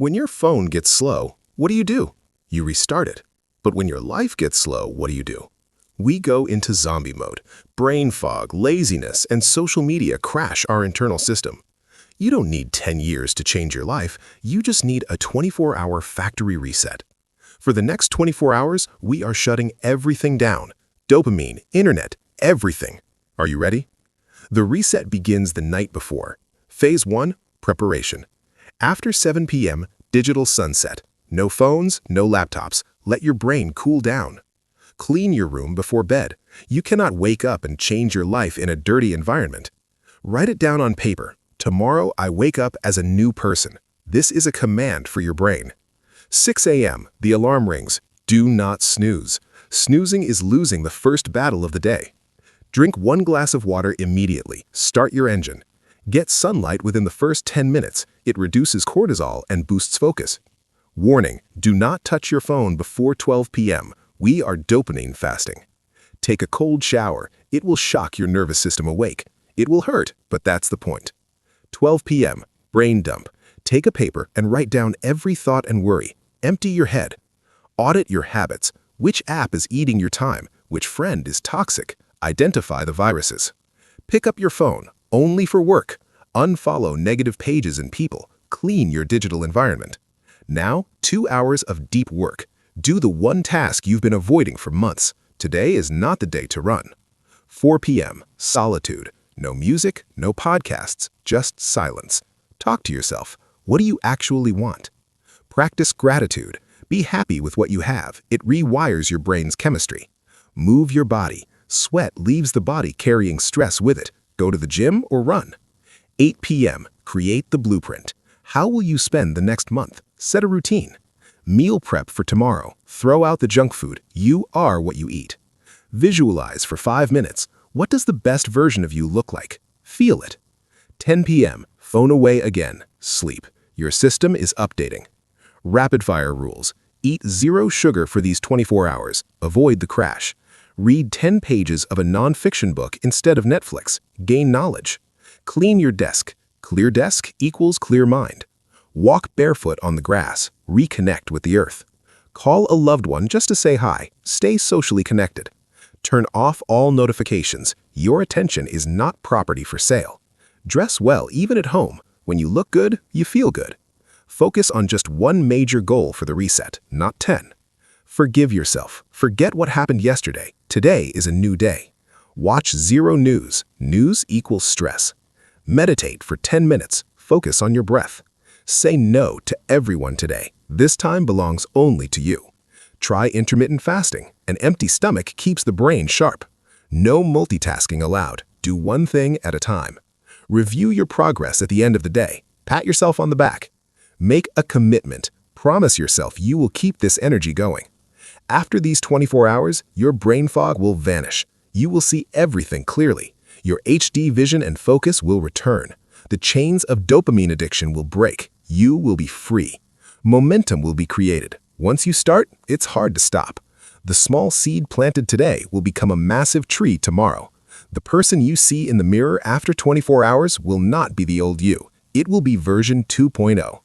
When your phone gets slow, what do? You restart it. But when your life gets slow, what do? We go into zombie mode. Brain fog, laziness, and social media crash our internal system. You don't need 10 years to change your life. You just need a 24-hour factory reset. For the next 24 hours, we are shutting everything down. Dopamine, internet, everything. Are you ready? The reset begins the night before. Phase 1, preparation. After 7 p.m., digital sunset. No phones, no laptops. Let your brain cool down. Clean your room before bed. You cannot wake up and change your life in a dirty environment. Write it down on paper. Tomorrow I wake up as a new person. This is a command for your brain. 6 a.m., the alarm rings. Do not snooze. Snoozing is losing the first battle of the day. Drink 1 glass of water immediately. Start your engine. Get sunlight within the first 10 minutes. It reduces cortisol and boosts focus. Warning, do not touch your phone before 12 p.m. We are dopamine fasting. Take a cold shower. It will shock your nervous system awake. It will hurt, but that's the point. 12 p.m., brain dump. Take a paper and write down every thought and worry. Empty your head. Audit your habits. Which app is eating your time? Which friend is toxic? Identify the viruses. Pick up your phone. Only for work. Unfollow negative pages and people. Clean your digital environment. Now, 2 hours of deep work. Do the one task you've been avoiding for months. Today is not the day to run. 4 p.m., solitude. No music, no podcasts, just silence. Talk to yourself. What do you actually want? Practice gratitude. Be happy with what you have. It rewires your brain's chemistry. Move your body. Sweat leaves the body carrying stress with it. Go to the gym or run. 8 p.m., create the blueprint. How will you spend the next month? Set a routine. Meal prep for tomorrow. Throw out the junk food. You are what you eat. Visualize for 5 minutes. What does the best version of you look like? Feel it. 10 p.m., phone away again. Sleep. Your system is updating. Rapid fire rules. Eat 0 sugar for these 24 hours. Avoid the crash. Read 10 pages of a non-fiction book instead of Netflix. Gain knowledge. Clean your desk. Clear desk equals clear mind. Walk barefoot on the grass. Reconnect with the earth. Call a loved one just to say hi. Stay socially connected. Turn off all notifications. Your attention is not property for sale. Dress well even at home. When you look good, you feel good. Focus on just one major goal for the reset, not 10. Forgive yourself. Forget what happened yesterday. Today is a new day. Watch 0 news. News equals stress. Meditate for 10 minutes. Focus on your breath. Say no to everyone today. This time belongs only to you. Try intermittent fasting. An empty stomach keeps the brain sharp. No multitasking allowed. Do one thing at a time. Review your progress at the end of the day. Pat yourself on the back. Make a commitment. Promise yourself you will keep this energy going. After these 24 hours, your brain fog will vanish. You will see everything clearly. Your HD vision and focus will return. The chains of dopamine addiction will break. You will be free. Momentum will be created. Once you start, it's hard to stop. The small seed planted today will become a massive tree tomorrow. The person you see in the mirror after 24 hours will not be the old you. It will be version 2.0.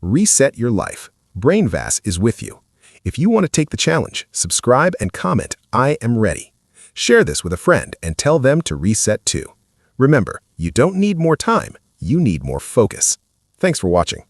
Reset your life. BrainVas is with you. If you want to take the challenge, subscribe and comment, I am ready. Share this with a friend and tell them to reset too. Remember, you don't need more time, you need more focus. Thanks for watching.